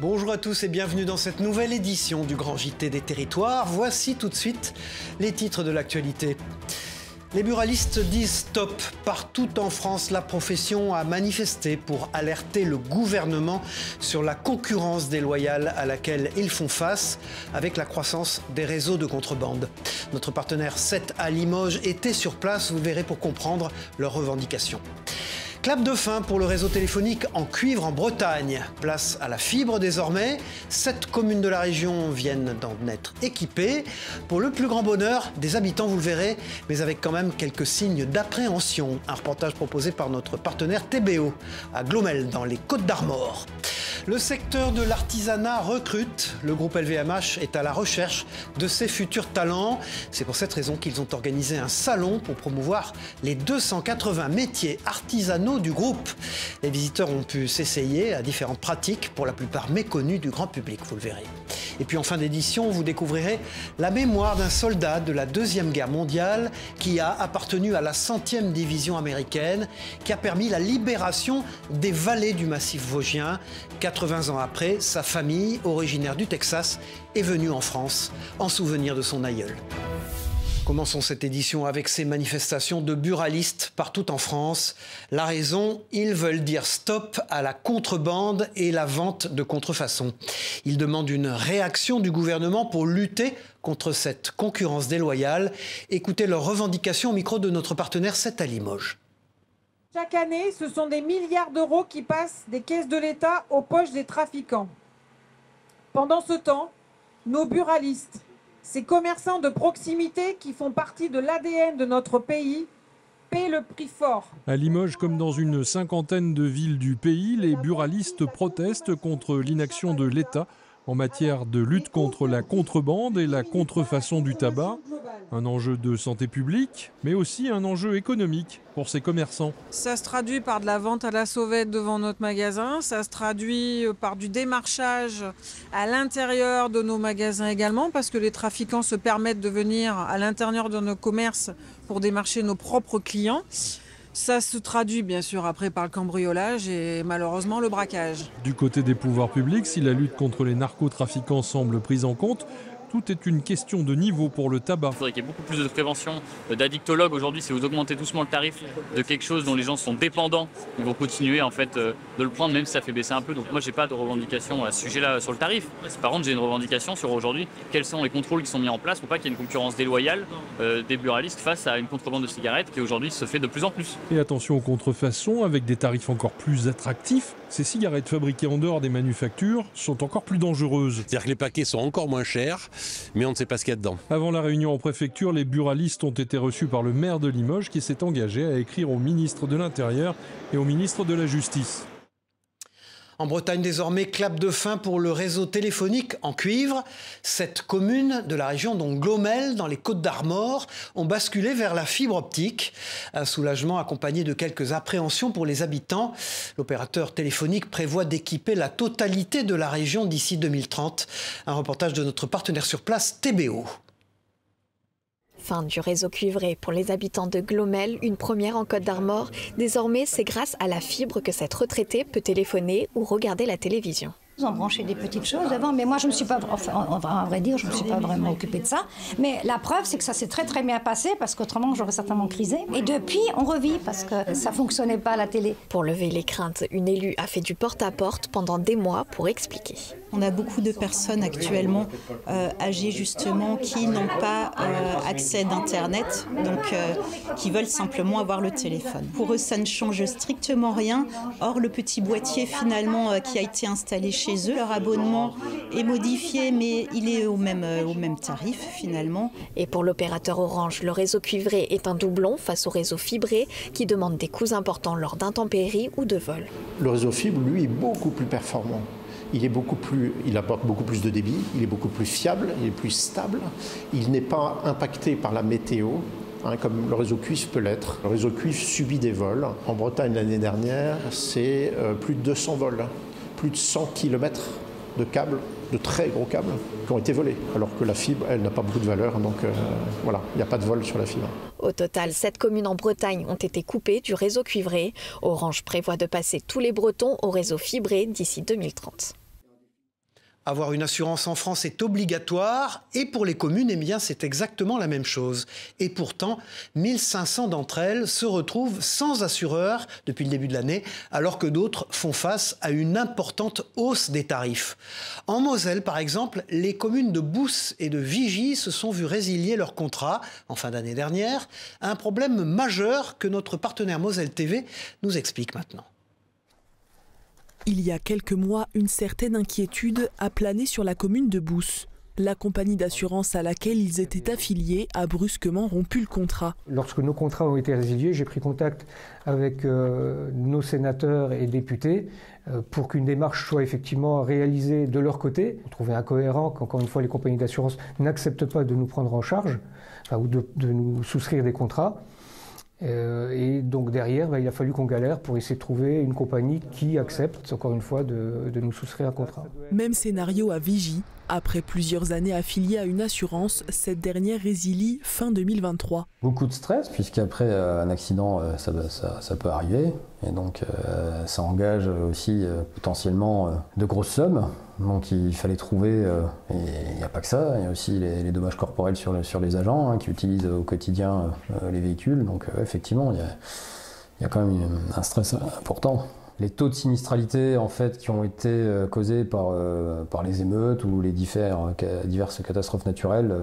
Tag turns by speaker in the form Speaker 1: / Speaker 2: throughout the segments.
Speaker 1: Bonjour à tous et bienvenue dans cette nouvelle édition du Grand JT des Territoires. Voici tout de suite les titres de l'actualité. Les buralistes disent stop. Partout en France, la profession a manifesté pour alerter le gouvernement sur la concurrence déloyale à laquelle ils font face avec la croissance des réseaux de contrebande. Notre partenaire 7 à Limoges était sur place, vous verrez pour comprendre leurs revendications. Clap de fin pour le réseau téléphonique en cuivre en Bretagne. Place à la fibre désormais. 7 communes de la région viennent d'en être équipées. Pour le plus grand bonheur des habitants, vous le verrez, mais avec quand même quelques signes d'appréhension. Un reportage proposé par notre partenaire TBO à Glomel dans les Côtes-d'Armor. Le secteur de l'artisanat recrute. Le groupe LVMH est à la recherche de ses futurs talents. C'est pour cette raison qu'ils ont organisé un salon pour promouvoir les 280 métiers artisanaux du groupe. Les visiteurs ont pu s'essayer à différentes pratiques, pour la plupart méconnues du grand public, vous le verrez. Et puis en fin d'édition, vous découvrirez la mémoire d'un soldat de la Deuxième Guerre mondiale qui a appartenu à la 100e division américaine, qui a permis la libération des vallées du massif vosgien. 80 ans après, sa famille, originaire du Texas, est venue en France en souvenir de son aïeul. Commençons cette édition avec ces manifestations de buralistes partout en France. La raison, ils veulent dire stop à la contrebande et la vente de contrefaçons. Ils demandent une réaction du gouvernement pour lutter contre cette concurrence déloyale. Écoutez leurs revendications au micro de notre partenaire 7 à Limoges.
Speaker 2: Chaque année, ce sont des milliards d'euros qui passent des caisses de l'État aux poches des trafiquants. Pendant ce temps, nos buralistes, ces commerçants de proximité qui font partie de l'ADN de notre pays, paient le prix fort.
Speaker 3: À Limoges, comme dans une cinquantaine de villes du pays, les buralistes protestent contre l'inaction de l'État en matière de lutte contre la contrebande et la contrefaçon du tabac. Un enjeu de santé publique, mais aussi un enjeu économique pour ces commerçants.
Speaker 2: Ça se traduit par de la vente à la sauvette devant notre magasin, ça se traduit par du démarchage à l'intérieur de nos magasins également, parce que les trafiquants se permettent de venir à l'intérieur de nos commerces pour démarcher nos propres clients. Ça se traduit bien sûr après par le cambriolage et malheureusement le braquage.
Speaker 3: Du côté des pouvoirs publics, si la lutte contre les narcotrafiquants semble prise en compte, tout est une question de niveau pour le tabac.
Speaker 4: Il faudrait qu'il y ait beaucoup plus de prévention, d'addictologues. Aujourd'hui, si vous augmentez doucement le tarif de quelque chose dont les gens sont dépendants, ils vont continuer en fait de le prendre même si ça fait baisser un peu. Donc moi, j'ai pas de revendication à ce sujet-là sur le tarif. Par contre, j'ai une revendication sur aujourd'hui quels sont les contrôles qui sont mis en place pour pas qu'il y ait une concurrence déloyale des buralistes face à une contrebande de cigarettes qui aujourd'hui se fait de plus en plus.
Speaker 3: Et attention aux contrefaçons, avec des tarifs encore plus attractifs, ces cigarettes fabriquées en dehors des manufactures sont encore plus dangereuses.
Speaker 5: C'est-à-dire que les paquets sont encore moins chers, mais on ne sait pas ce qu'il y a dedans.
Speaker 3: Avant la réunion en préfecture, les buralistes ont été reçus par le maire de Limoges qui s'est engagé à écrire au ministre de l'Intérieur et au ministre de la Justice.
Speaker 1: En Bretagne, désormais, clap de fin pour le réseau téléphonique en cuivre. 7 communes de la région, dont Glomel, dans les Côtes-d'Armor, ont basculé vers la fibre optique. Un soulagement accompagné de quelques appréhensions pour les habitants. L'opérateur téléphonique prévoit d'équiper la totalité de la région d'ici 2030. Un reportage de notre partenaire sur place, TBO.
Speaker 6: Fin du réseau cuivré pour les habitants de Glomel, une première en Côtes-d'Armor. Désormais, c'est grâce à la fibre que cette retraitée peut téléphoner ou regarder la télévision.
Speaker 7: Ils ont branché des petites choses avant, mais moi je ne me suis pas, enfin, à vrai dire, je ne me suis pas vraiment occupée de ça. Mais la preuve, c'est que ça s'est très très bien passé, parce qu'autrement j'aurais certainement crisé. Et depuis, on revit, parce que ça ne fonctionnait pas à la télé.
Speaker 6: Pour lever les craintes, une élue a fait du porte-à-porte pendant des mois pour expliquer.
Speaker 8: On a beaucoup de personnes actuellement âgées justement qui n'ont pas accès d'Internet, donc qui veulent simplement avoir le téléphone. Pour eux, ça ne change strictement rien. Or, le petit boîtier finalement qui a été installé chez eux, leur abonnement est modifié, mais il est au même tarif finalement.
Speaker 6: Et pour l'opérateur Orange, le réseau cuivré est un doublon face au réseau fibré qui demande des coûts importants lors d'intempéries ou de vols.
Speaker 9: Le réseau fibre, lui, est beaucoup plus performant. Il apporte beaucoup plus de débit, il est beaucoup plus fiable, il est plus stable. Il n'est pas impacté par la météo, comme le réseau cuivre peut l'être. Le réseau cuivre subit des vols. En Bretagne, l'année dernière, c'est plus de 200 vols, plus de 100 km de câbles, de très gros câbles, qui ont été volés. Alors que la fibre, elle n'a pas beaucoup de valeur, donc voilà, il n'y a pas de vol sur la fibre.
Speaker 6: Au total, 7 communes en Bretagne ont été coupées du réseau cuivré. Orange prévoit de passer tous les Bretons au réseau fibré d'ici 2030.
Speaker 1: Avoir une assurance en France est obligatoire et pour les communes, eh bien, c'est exactement la même chose. Et pourtant, 1500 d'entre elles se retrouvent sans assureur depuis le début de l'année, alors que d'autres font face à une importante hausse des tarifs. En Moselle, par exemple, les communes de Bousse et de Vigy se sont vues résilier leur contrat en fin d'année dernière. Un problème majeur que notre partenaire Moselle TV nous explique maintenant.
Speaker 10: Il y a quelques mois, une certaine inquiétude a plané sur la commune de Bousse. La compagnie d'assurance à laquelle ils étaient affiliés a brusquement rompu le contrat.
Speaker 11: Lorsque nos contrats ont été résiliés, j'ai pris contact avec nos sénateurs et députés pour qu'une démarche soit effectivement réalisée de leur côté. On trouvait incohérent qu'encore une fois les compagnies d'assurance n'acceptent pas de nous prendre en charge ou de nous souscrire des contrats. Et donc derrière, il a fallu qu'on galère pour essayer de trouver une compagnie qui accepte, encore une fois, de nous souscrire un contrat.
Speaker 10: Même scénario à Vigy. Après plusieurs années affiliées à une assurance, cette dernière résilie fin 2023.
Speaker 12: Beaucoup de stress, puisqu'après un accident, ça peut arriver. Et donc ça engage aussi potentiellement de grosses sommes. Donc il fallait trouver, et il n'y a pas que ça, il y a aussi les dommages corporels sur les agents qui utilisent au quotidien les véhicules. Donc effectivement, il y a quand même un stress important. Les taux de sinistralité en fait, qui ont été causés par les émeutes ou les diverses catastrophes naturelles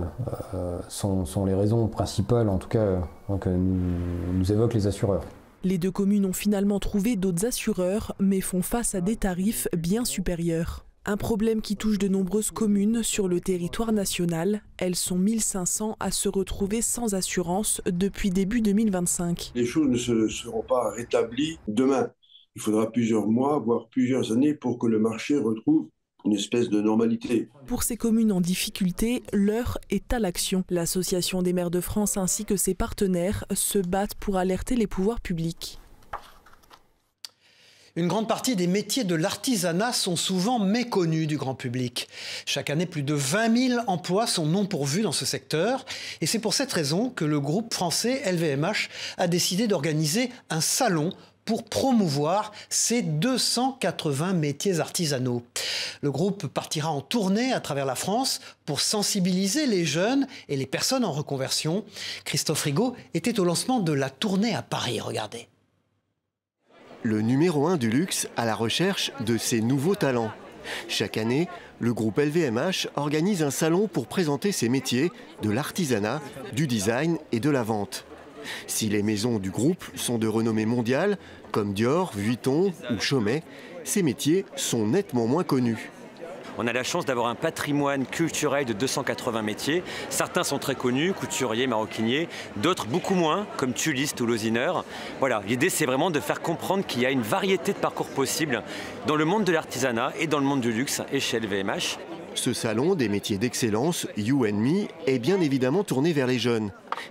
Speaker 12: sont les raisons principales, en tout cas, que nous évoquent les assureurs.
Speaker 10: Les deux communes ont finalement trouvé d'autres assureurs, mais font face à des tarifs bien supérieurs. Un problème qui touche de nombreuses communes sur le territoire national. Elles sont 1500 à se retrouver sans assurance depuis début 2025.
Speaker 13: Les choses ne seront pas rétablies demain. Il faudra plusieurs mois, voire plusieurs années pour que le marché retrouve une espèce de normalité.
Speaker 10: Pour ces communes en difficulté, l'heure est à l'action. L'Association des maires de France ainsi que ses partenaires se battent pour alerter les pouvoirs publics.
Speaker 1: Une grande partie des métiers de l'artisanat sont souvent méconnus du grand public. Chaque année, plus de 20 000 emplois sont non pourvus dans ce secteur. Et c'est pour cette raison que le groupe français LVMH a décidé d'organiser un salon pour promouvoir ces 280 métiers artisanaux. Le groupe partira en tournée à travers la France pour sensibiliser les jeunes et les personnes en reconversion. Christophe Rigaud était au lancement de la tournée à Paris. Regardez.
Speaker 14: Le numéro 1 du luxe à la recherche de ces nouveaux talents. Chaque année, le groupe LVMH organise un salon pour présenter ses métiers de l'artisanat, du design et de la vente. Si les maisons du groupe sont de renommée mondiale, comme Dior, Vuitton ou Chaumet, ces métiers sont nettement moins connus.
Speaker 15: On a la chance d'avoir un patrimoine culturel de 280 métiers. Certains sont très connus, couturiers, maroquiniers, d'autres beaucoup moins, comme tulistes ou losineurs. Voilà, l'idée c'est vraiment de faire comprendre qu'il y a une variété de parcours possibles dans le monde de l'artisanat et dans le monde du luxe et chez LVMH.
Speaker 14: Ce salon des métiers d'excellence, You & Me, est bien évidemment tourné vers les jeunes,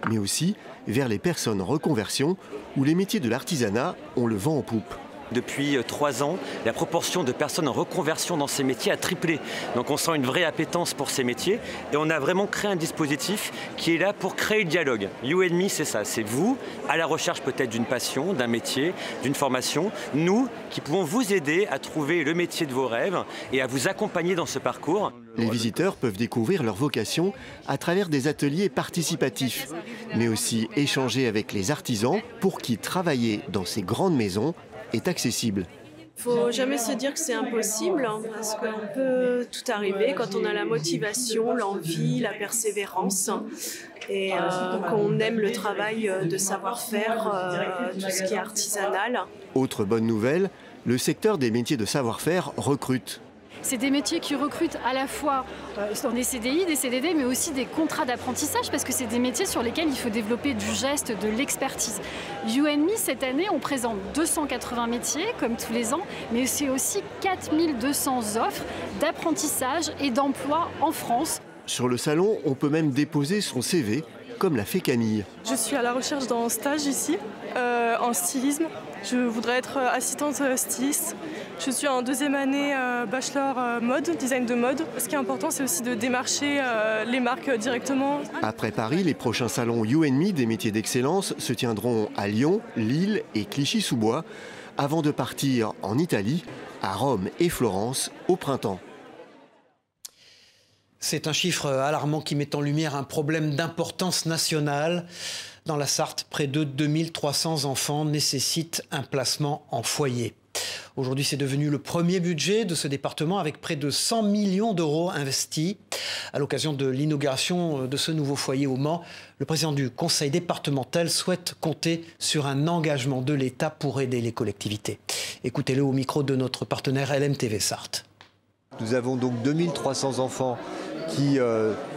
Speaker 14: mais aussi vers les personnes en reconversion où les métiers de l'artisanat ont le vent en poupe.
Speaker 15: Depuis 3 ans, la proportion de personnes en reconversion dans ces métiers a triplé. Donc on sent une vraie appétence pour ces métiers et on a vraiment créé un dispositif qui est là pour créer le dialogue. You & Me, c'est ça, c'est vous, à la recherche peut-être d'une passion, d'un métier, d'une formation. Nous, qui pouvons vous aider à trouver le métier de vos rêves et à vous accompagner dans ce parcours.
Speaker 14: Les visiteurs peuvent découvrir leur vocation à travers des ateliers participatifs, mais aussi échanger avec les artisans pour qui travailler dans ces grandes maisons est accessible.
Speaker 16: Il ne faut jamais se dire que c'est impossible, parce qu'on peut tout arriver quand on a la motivation, l'envie, la persévérance et qu'on aime le travail de savoir-faire, tout ce qui est artisanal.
Speaker 14: Autre bonne nouvelle, le secteur des métiers de savoir-faire recrute.
Speaker 17: C'est des métiers qui recrutent à la fois dans des CDI, des CDD, mais aussi des contrats d'apprentissage, parce que c'est des métiers sur lesquels il faut développer du geste, de l'expertise. You & Me, cette année, on présente 280 métiers, comme tous les ans, mais c'est aussi 4200 offres d'apprentissage et d'emploi en France.
Speaker 14: Sur le salon, on peut même déposer son CV, comme l'a fait Camille.
Speaker 18: Je suis à la recherche d'un stage ici, en stylisme. Je voudrais être assistante styliste. Je suis en 2e année bachelor mode, design de mode. Ce qui est important, c'est aussi de démarcher les marques directement.
Speaker 14: Après Paris, les prochains salons You & Me des métiers d'excellence se tiendront à Lyon, Lille et Clichy-sous-Bois, avant de partir en Italie, à Rome et Florence au printemps.
Speaker 1: C'est un chiffre alarmant qui met en lumière un problème d'importance nationale. Dans la Sarthe, près de 2300 enfants nécessitent un placement en foyer. Aujourd'hui, c'est devenu le premier budget de ce département avec près de 100 millions d'euros investis. À l'occasion de l'inauguration de ce nouveau foyer au Mans, le président du conseil départemental souhaite compter sur un engagement de l'État pour aider les collectivités. Écoutez-le au micro de notre partenaire LMTV Sarthe.
Speaker 19: Nous avons donc 2300 enfants qui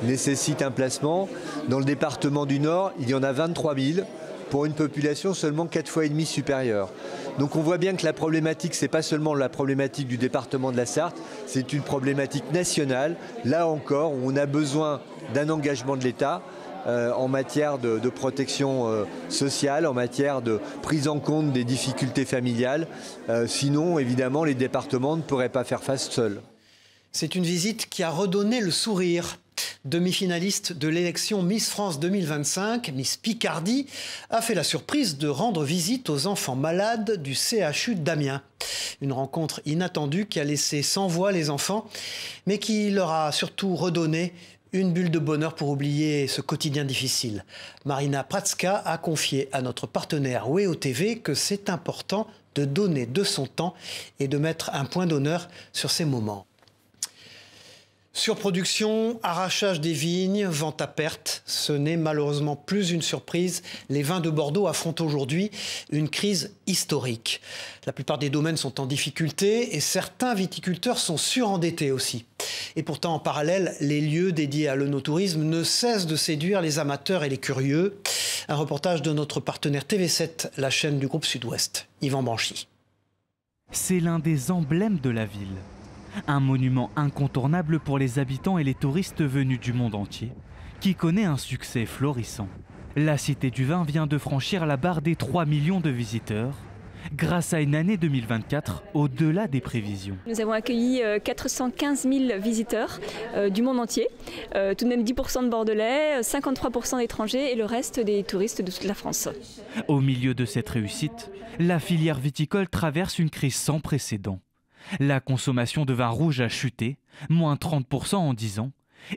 Speaker 19: nécessitent un placement. Dans le département du Nord, il y en a 23 000 pour une population seulement 4,5 fois supérieure. Donc on voit bien que la problématique, ce n'est pas seulement la problématique du département de la Sarthe, c'est une problématique nationale. Là encore, on a besoin d'un engagement de l'État en matière de protection sociale, en matière de prise en compte des difficultés familiales. Sinon, évidemment, les départements ne pourraient pas faire face seuls.
Speaker 1: C'est une visite qui a redonné le sourire. Demi-finaliste de l'élection Miss France 2025, Miss Picardie, a fait la surprise de rendre visite aux enfants malades du CHU d'Amiens. Une rencontre inattendue qui a laissé sans voix les enfants, mais qui leur a surtout redonné une bulle de bonheur pour oublier ce quotidien difficile. Marina Pratska a confié à notre partenaire WEO TV que c'est important de donner de son temps et de mettre un point d'honneur sur ces moments. Surproduction, arrachage des vignes, vente à perte, ce n'est malheureusement plus une surprise. Les vins de Bordeaux affrontent aujourd'hui une crise historique. La plupart des domaines sont en difficulté et certains viticulteurs sont surendettés aussi. Et pourtant, en parallèle, les lieux dédiés à l'œnotourisme ne cessent de séduire les amateurs et les curieux. Un reportage de notre partenaire TV7, la chaîne du groupe Sud-Ouest, Yvan Banchy.
Speaker 20: C'est l'un des emblèmes de la ville. Un monument incontournable pour les habitants et les touristes venus du monde entier, qui connaît un succès florissant. La Cité du Vin vient de franchir la barre des 3 millions de visiteurs, grâce à une année 2024 au-delà des prévisions.
Speaker 21: Nous avons accueilli 415 000 visiteurs du monde entier, tout de même 10% de Bordelais, 53% d'étrangers et le reste des touristes de toute la France.
Speaker 20: Au milieu de cette réussite, la filière viticole traverse une crise sans précédent. La consommation de vin rouge a chuté, moins 30% en 10 ans,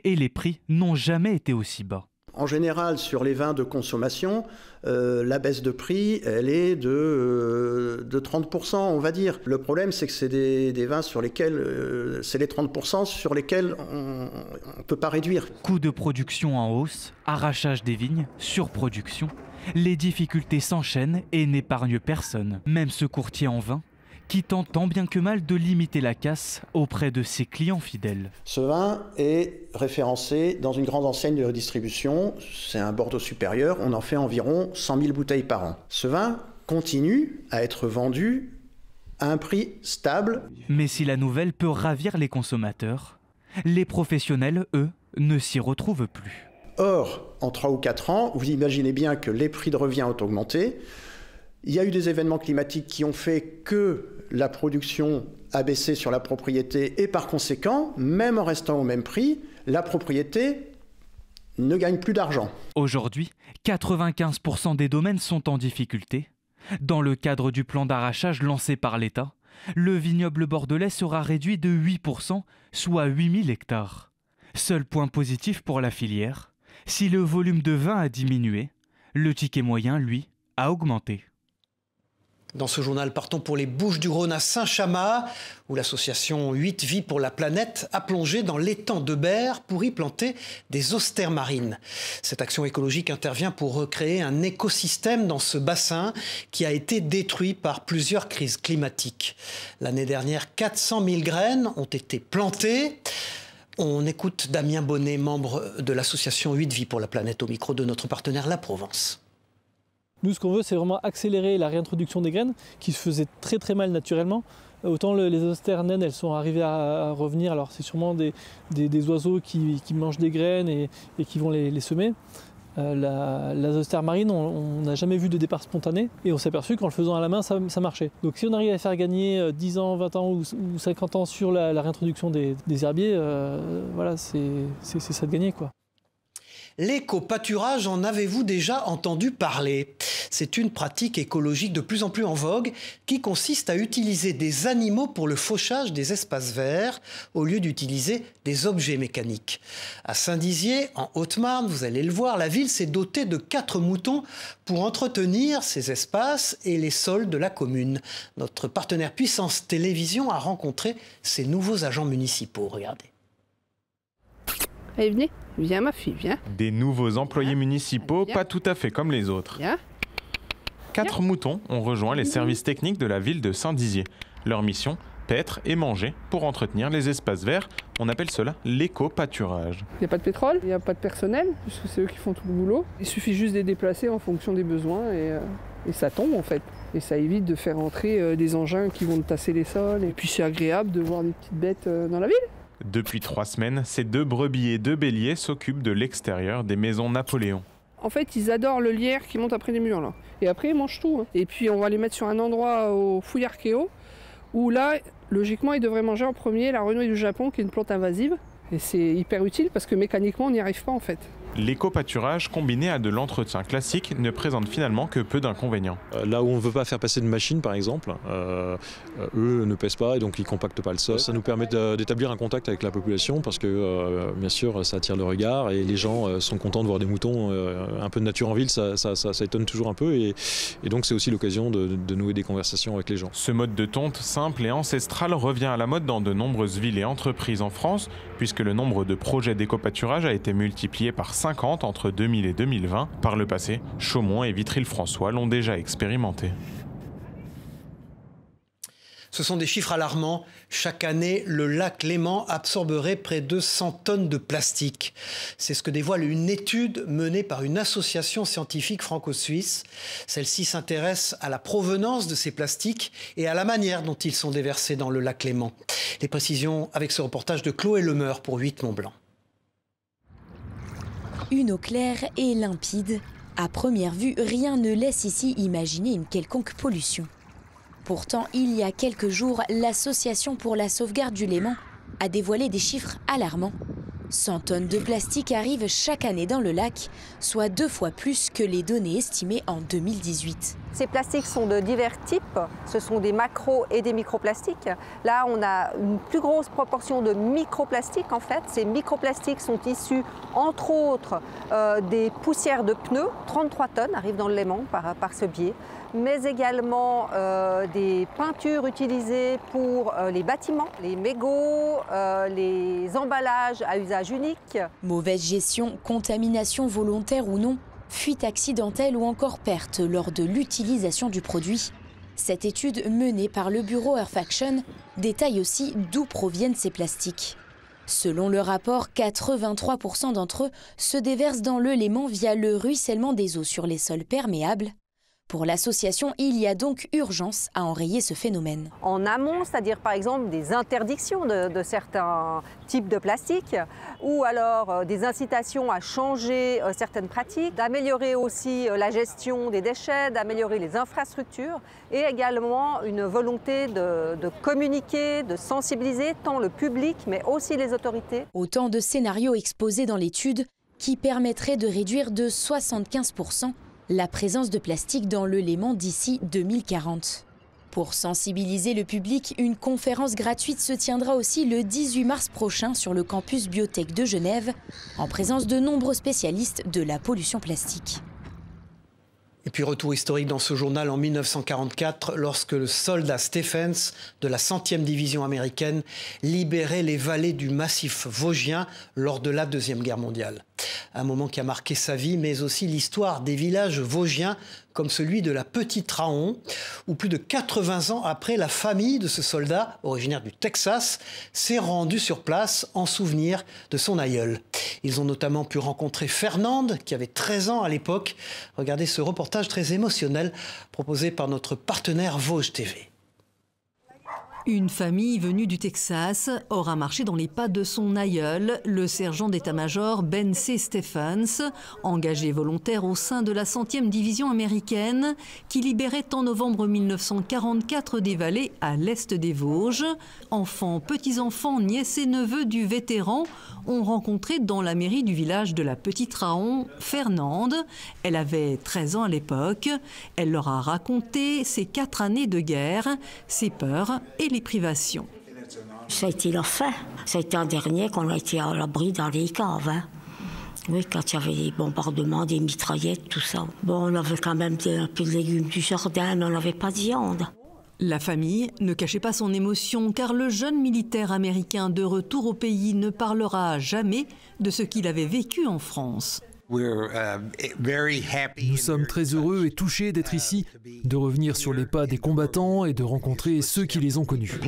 Speaker 20: et les prix n'ont jamais été aussi bas.
Speaker 9: En général, sur les vins de consommation, la baisse de prix, elle est de 30%, on va dire. Le problème, c'est que c'est des vins sur lesquels, c'est les 30% sur lesquels on ne peut pas réduire.
Speaker 20: Coûts de production en hausse, arrachage des vignes, surproduction. Les difficultés s'enchaînent et n'épargnent personne, même ce courtier en vin, qui tente tant bien que mal de limiter la casse auprès de ses clients fidèles.
Speaker 9: Ce vin est référencé dans une grande enseigne de distribution, c'est un Bordeaux supérieur, on en fait environ 100 000 bouteilles par an. Ce vin continue à être vendu à un prix stable.
Speaker 20: Mais si la nouvelle peut ravir les consommateurs, les professionnels, eux, ne s'y retrouvent plus.
Speaker 9: Or, en 3 ou 4 ans, vous imaginez bien que les prix de revient ont augmenté. Il y a eu des événements climatiques qui ont fait que la production a baissé sur la propriété et par conséquent, même en restant au même prix, la propriété ne gagne plus d'argent.
Speaker 20: Aujourd'hui, 95% des domaines sont en difficulté. Dans le cadre du plan d'arrachage lancé par l'État, le vignoble bordelais sera réduit de 8%, soit 8000 hectares. Seul point positif pour la filière, si le volume de vin a diminué, le ticket moyen, lui, a augmenté.
Speaker 1: Dans ce journal, partons pour les Bouches-du-Rhône à Saint-Chamas, où l'association 8 Vies pour la planète a plongé dans l'étang de Berre pour y planter des austères marines. Cette action écologique intervient pour recréer un écosystème dans ce bassin qui a été détruit par plusieurs crises climatiques. L'année dernière, 400 000 graines ont été plantées. On écoute Damien Bonnet, membre de l'association 8 Vies pour la planète, au micro de notre partenaire La Provence.
Speaker 22: Nous, ce qu'on veut, c'est vraiment accélérer la réintroduction des graines qui se faisaient très très mal naturellement. Autant les austères naines, elles sont arrivées à revenir. Alors c'est sûrement des oiseaux qui mangent des graines et qui vont les semer. Les austères marines, on n'a jamais vu de départ spontané et on s'est aperçu qu'en le faisant à la main, ça marchait. Donc si on arrive à faire gagner 10 ans, 20 ans ou 50 ans sur la réintroduction des herbiers, voilà, c'est ça de gagner, quoi.
Speaker 1: L'éco-pâturage, en avez-vous déjà entendu parler? C'est une pratique écologique de plus en plus en vogue qui consiste à utiliser des animaux pour le fauchage des espaces verts au lieu d'utiliser des objets mécaniques. À Saint-Dizier, en Haute-Marne, vous allez le voir, la ville s'est dotée de 4 moutons pour entretenir ces espaces et les sols de la commune. Notre partenaire Puissance Télévision a rencontré ces nouveaux agents municipaux. Regardez.
Speaker 2: Allez, venez. Viens ma fille, viens.
Speaker 4: Des nouveaux employés municipaux, pas tout à fait comme les autres.
Speaker 2: Viens.
Speaker 4: 4 moutons ont rejoint les services techniques de la ville de Saint-Dizier. Leur mission, paître et manger pour entretenir les espaces verts. On appelle cela l'éco-pâturage.
Speaker 2: Il n'y a pas de pétrole, il n'y a pas de personnel, puisque c'est eux qui font tout le boulot. Il suffit juste de les déplacer en fonction des besoins et ça tombe en fait. Et ça évite de faire entrer des engins qui vont tasser les sols. Et puis c'est agréable de voir des petites bêtes dans la ville.
Speaker 4: Depuis 3 semaines, ces 2 brebis et 2 béliers s'occupent de l'extérieur des maisons Napoléon.
Speaker 2: En fait, ils adorent le lierre qui monte après les murs là. Et après, ils mangent tout. Et puis on va les mettre sur un endroit au Fouille Archéo, où là, logiquement, ils devraient manger en premier la renouille du Japon, qui est une plante invasive. Et c'est hyper utile parce que mécaniquement, on n'y arrive pas en fait.
Speaker 4: L'éco-pâturage combiné à de l'entretien classique ne présente finalement que peu d'inconvénients.
Speaker 23: Là où on ne veut pas faire passer de machine par exemple, eux ne pèsent pas et donc ils ne compactent pas le sol. Ça nous permet d'établir un contact avec la population parce que bien sûr ça attire le regard et les gens sont contents de voir des moutons. Un peu de nature en ville, ça étonne toujours un peu et donc c'est aussi l'occasion de nouer des conversations avec les gens.
Speaker 4: Ce mode de tonte simple et ancestral revient à la mode dans de nombreuses villes et entreprises en France puisque le nombre de projets d'éco-pâturage a été multiplié par 50 entre 2000 et 2020. Par le passé, Chaumont et Vitry-le-François l'ont déjà expérimenté.
Speaker 1: Ce sont des chiffres alarmants. Chaque année, le lac Léman absorberait près de 100 tonnes de plastique. C'est ce que dévoile une étude menée par une association scientifique franco-suisse. Celle-ci s'intéresse à la provenance de ces plastiques et à la manière dont ils sont déversés dans le lac Léman. Les précisions avec ce reportage de Chloé Lemeur pour 8 Mont-Blanc.
Speaker 24: Une eau claire et limpide. À première vue, rien ne laisse ici imaginer une quelconque pollution. Pourtant, il y a quelques jours, l'Association pour la sauvegarde du Léman a dévoilé des chiffres alarmants. 100 tonnes de plastique arrivent chaque année dans le lac, soit 2 fois plus que les données estimées en 2018.
Speaker 25: Ces plastiques sont de divers types, ce sont des macro et des microplastiques. Là, on a une plus grosse proportion de microplastiques en fait. Ces microplastiques sont issus entre autres des poussières de pneus, 33 tonnes arrivent dans le Léman par ce biais, mais également des peintures utilisées pour les bâtiments, les mégots, les emballages à usage unique.
Speaker 24: Mauvaise gestion, contamination volontaire ou non, fuite accidentelle ou encore perte lors de l'utilisation du produit. Cette étude menée par le bureau Earth Action détaille aussi d'où proviennent ces plastiques. Selon le rapport, 83% d'entre eux se déversent dans le Léman via le ruissellement des eaux sur les sols perméables. Pour l'association, il y a donc urgence à enrayer ce phénomène.
Speaker 25: En amont, c'est-à-dire par exemple des interdictions de certains types de plastiques ou alors des incitations à changer certaines pratiques, d'améliorer aussi la gestion des déchets, d'améliorer les infrastructures et également une volonté de communiquer, de sensibiliser tant le public mais aussi les autorités.
Speaker 24: Autant de scénarios exposés dans l'étude qui permettraient de réduire de 75% la présence de plastique dans le Léman d'ici 2040. Pour sensibiliser le public, une conférence gratuite se tiendra aussi le 18 mars prochain sur le campus Biotech de Genève, en présence de nombreux spécialistes de la pollution plastique.
Speaker 1: Et puis retour historique dans ce journal en 1944, lorsque le soldat Stephens de la 100e division américaine libérait les vallées du massif vosgien lors de la Deuxième Guerre mondiale. Un moment qui a marqué sa vie, mais aussi l'histoire des villages vosgiens, comme celui de la Petite Raon, où plus de 80 ans après, la famille de ce soldat, originaire du Texas, s'est rendue sur place en souvenir de son aïeul. Ils ont notamment pu rencontrer Fernande, qui avait 13 ans à l'époque. Regardez ce reportage très émotionnel proposé par notre partenaire Vosges TV.
Speaker 3: Une famille venue du Texas aura marché dans les pas de son aïeul, le sergent d'état-major Ben C. Stephens, engagé volontaire au sein de la 100e division américaine, qui libérait en novembre 1944 des vallées à l'est des Vosges. Enfants, petits-enfants, nièces et neveux du vétéran ont rencontré dans la mairie du village de la Petite Raon Fernande. Elle avait 13 ans à l'époque. Elle leur a raconté ses 4 années de guerre, ses peurs et les privations.
Speaker 5: Ça a été l'enfer. Ça a été un dernier qu'on a été à l'abri dans les caves. Hein. Oui, quand il y avait des bombardements, des mitraillettes, tout ça. Bon, on avait quand même un peu de légumes du jardin, mais on n'avait pas de viande.
Speaker 3: La famille ne cachait pas son émotion car le jeune militaire américain de retour au pays ne parlera jamais de ce qu'il avait vécu en France.
Speaker 6: Nous sommes très heureux et touchés d'être ici, de revenir sur les pas des combattants et de rencontrer ceux qui les ont connus.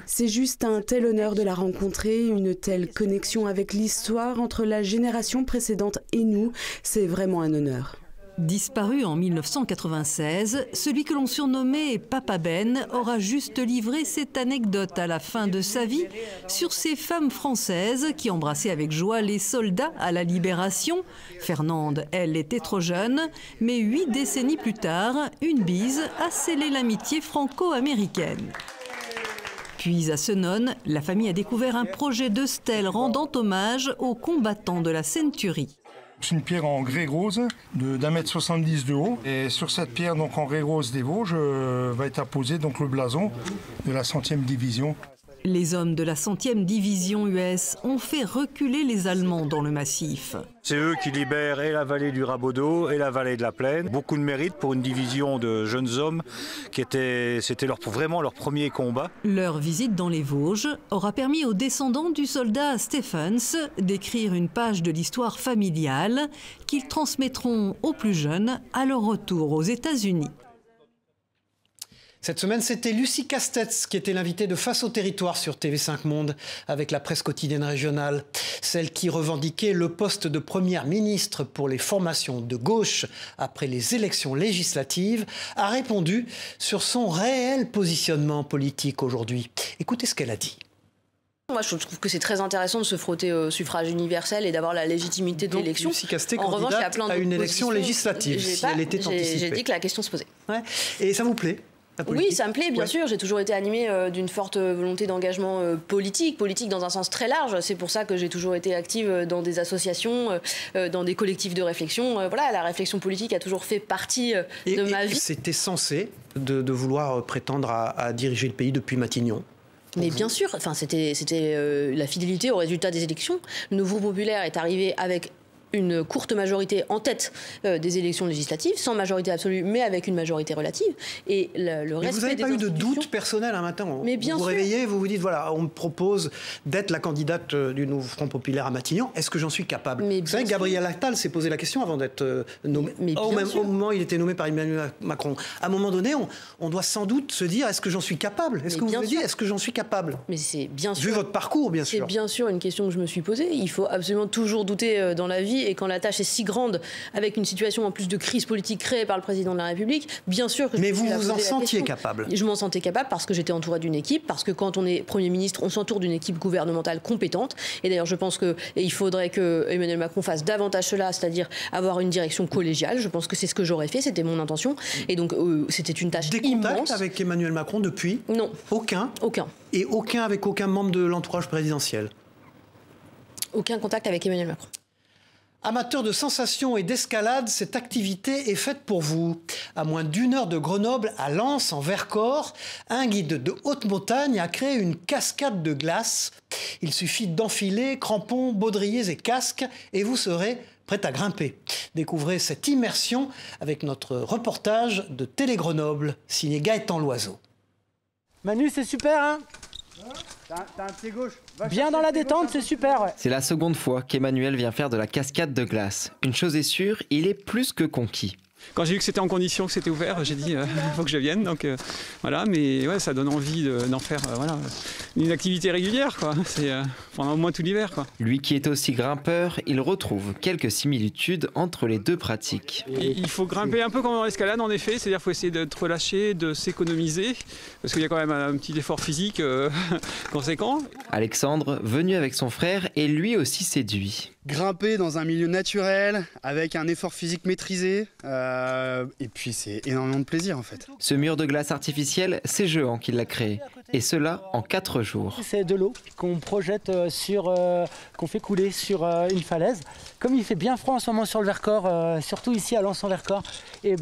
Speaker 7: C'est juste un tel honneur de la rencontrer, une telle connexion avec l'histoire entre la génération précédente et nous, c'est vraiment un honneur.
Speaker 3: Disparu en 1996, celui que l'on surnommait Papa Ben aura juste livré cette anecdote à la fin de sa vie sur ces femmes françaises qui embrassaient avec joie les soldats à la Libération. Fernande, elle, était trop jeune, mais 8 décennies plus tard, une bise a scellé l'amitié franco-américaine. Puis à Senones, la famille a découvert un projet de stèle rendant hommage aux combattants de la Centurie.
Speaker 8: C'est une pierre en grès rose d'1,70 m de haut. Et sur cette pierre donc en grès rose des Vosges va être apposé donc le blason de la 100e division.
Speaker 3: Les hommes de la 100e division US ont fait reculer les Allemands dans le massif.
Speaker 26: C'est eux qui libèrent et la vallée du Rabodeau et la vallée de la Plaine. Beaucoup de mérite pour une division de jeunes hommes c'était vraiment leur premier combat.
Speaker 3: Leur visite dans les Vosges aura permis aux descendants du soldat Stephens d'écrire une page de l'histoire familiale qu'ils transmettront aux plus jeunes à leur retour aux États-Unis.
Speaker 1: Cette semaine, c'était Lucie Castets qui était l'invitée de Face au territoire sur TV5 Monde avec la presse quotidienne régionale. Celle qui revendiquait le poste de première ministre pour les formations de gauche après les élections législatives a répondu sur son réel positionnement politique aujourd'hui. Écoutez ce qu'elle a dit.
Speaker 27: Moi, je trouve que c'est très intéressant de se frotter au suffrage universel et d'avoir la légitimité de l'élection.
Speaker 1: Lucie Castets, candidate à une élection législative, si elle était anticipée.
Speaker 27: J'ai dit que la question se posait.
Speaker 1: Ouais. Et ça vous plaît ?
Speaker 27: Oui, ça me plaît, bien sûr. J'ai toujours été animée d'une forte volonté d'engagement politique dans un sens très large. C'est pour ça que j'ai toujours été active dans des associations, dans des collectifs de réflexion. Voilà, la réflexion politique a toujours fait partie de ma vie.
Speaker 1: C'était censé de vouloir prétendre à diriger le pays depuis Matignon.
Speaker 27: Mais bien sûr, enfin, c'était la fidélité au résultat des élections. Le Nouveau Populaire est arrivé avec une courte majorité en tête des élections législatives, sans majorité absolue, mais avec une majorité relative. Et le respect.
Speaker 1: Vous n'avez pas eu de doute personnel un matin?
Speaker 27: Mais bien sûr.
Speaker 1: Vous vous réveillez, vous vous dites, voilà, on me propose d'être la candidate du Nouveau Front Populaire à Matignon. Est-ce que j'en suis capable? Vous savez que Gabriel Attal s'est posé la question avant d'être nommé. Au moment où il était nommé par Emmanuel Macron. À un moment donné, on doit sans doute se dire, est-ce que j'en suis capable? Est-ce que vous avez dit, est-ce que j'en suis capable?
Speaker 27: Mais c'est bien sûr.
Speaker 1: Vu votre parcours, bien sûr.
Speaker 27: C'est bien sûr une question que je me suis posée. Il faut absolument toujours douter dans la vie. Et quand la tâche est si grande, avec une situation en plus de crise politique créée par le président de la République, bien sûr que je me suis posé la question. Mais vous vous en sentiez capable? Je m'en sentais capable parce que j'étais entourée d'une équipe, parce que quand on est Premier ministre, on s'entoure d'une équipe gouvernementale compétente. Et d'ailleurs, je pense qu'il faudrait que Emmanuel Macron fasse davantage cela, c'est-à-dire avoir une direction collégiale. Je pense que c'est ce que j'aurais fait, c'était mon intention. Et donc, c'était une tâche immense. Des contacts avec Emmanuel Macron depuis? Non. Aucun? Aucun. Et aucun avec aucun membre de l'entourage présidentiel? Aucun contact avec Emmanuel Macron. Amateur de sensations et d'escalade, cette activité est faite pour vous. À moins d'1 heure de Grenoble, à Lens, en Vercors, un guide de haute montagne a créé une cascade de glace. Il suffit d'enfiler crampons, baudriers et casques et vous serez prêt à grimper. Découvrez cette immersion avec notre reportage de Télé Grenoble, signé Gaëtan Loiseau.
Speaker 28: Manu, c'est super, hein? T'as un pied gauche. Bien dans la détente, c'est super. Ouais.
Speaker 29: C'est la seconde fois qu'Emmanuel vient faire de la cascade de glace. Une chose est sûre, il est plus que conquis.
Speaker 10: Quand j'ai vu que c'était en condition, que c'était ouvert, j'ai dit il faut que je vienne. Donc voilà, mais ouais, ça donne envie d'en faire voilà, une activité régulière, quoi. C'est pendant au moins tout l'hiver, quoi.
Speaker 11: Lui qui est aussi grimpeur, il retrouve quelques similitudes entre les deux pratiques.
Speaker 10: Il faut grimper un peu comme en escalade en effet, c'est-à-dire qu'il faut essayer de te relâcher, de s'économiser, parce qu'il y a quand même un petit effort physique conséquent.
Speaker 11: Alexandre, venu avec son frère, est lui aussi séduit.
Speaker 12: Grimper dans un milieu naturel, avec un effort physique maîtrisé, et puis c'est énormément de plaisir en fait.
Speaker 11: Ce mur de glace artificiel, c'est Jehan qui l'a créé, et cela en 4 jours.
Speaker 28: C'est de l'eau qu'on projette qu'on fait couler sur une falaise. Comme il fait bien froid en ce moment sur le Vercors, surtout ici à Lens-en-Vercors, et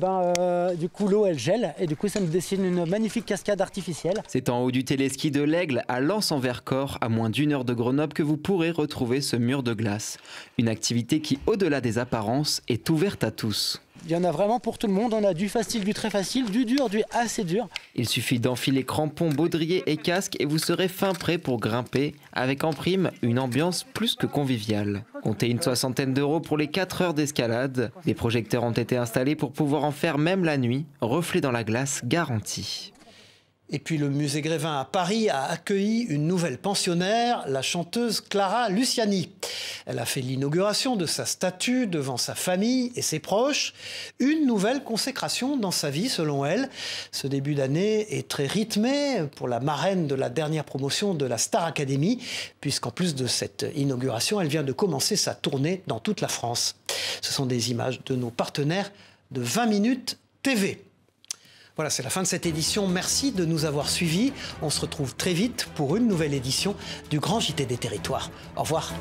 Speaker 28: du coup l'eau elle gèle, et du coup ça nous dessine une magnifique cascade artificielle.
Speaker 11: C'est en haut du téléski de l'Aigle à Lens-en-Vercors, à moins d'1 heure de Grenoble, que vous pourrez retrouver ce mur de glace. Une activité qui, au-delà des apparences, est ouverte à tous.
Speaker 28: Il y en a vraiment pour tout le monde, on a du facile, du très facile, du dur, du assez dur.
Speaker 11: Il suffit d'enfiler crampons, baudriers et casques et vous serez fin prêt pour grimper, avec en prime une ambiance plus que conviviale. Comptez une 60aine d'euros pour les 4 heures d'escalade. Des projecteurs ont été installés pour pouvoir en faire même la nuit, reflets dans la glace garantie.
Speaker 1: Et puis le musée Grévin à Paris a accueilli une nouvelle pensionnaire, la chanteuse Clara Luciani. Elle a fait l'inauguration de sa statue devant sa famille et ses proches. Une nouvelle consécration dans sa vie, selon elle. Ce début d'année est très rythmé pour la marraine de la dernière promotion de la Star Academy, puisqu'en plus de cette inauguration, elle vient de commencer sa tournée dans toute la France. Ce sont des images de nos partenaires de 20 minutes TV. Voilà, c'est la fin de cette édition. Merci de nous avoir suivis. On se retrouve très vite pour une nouvelle édition du Grand JT des Territoires. Au revoir.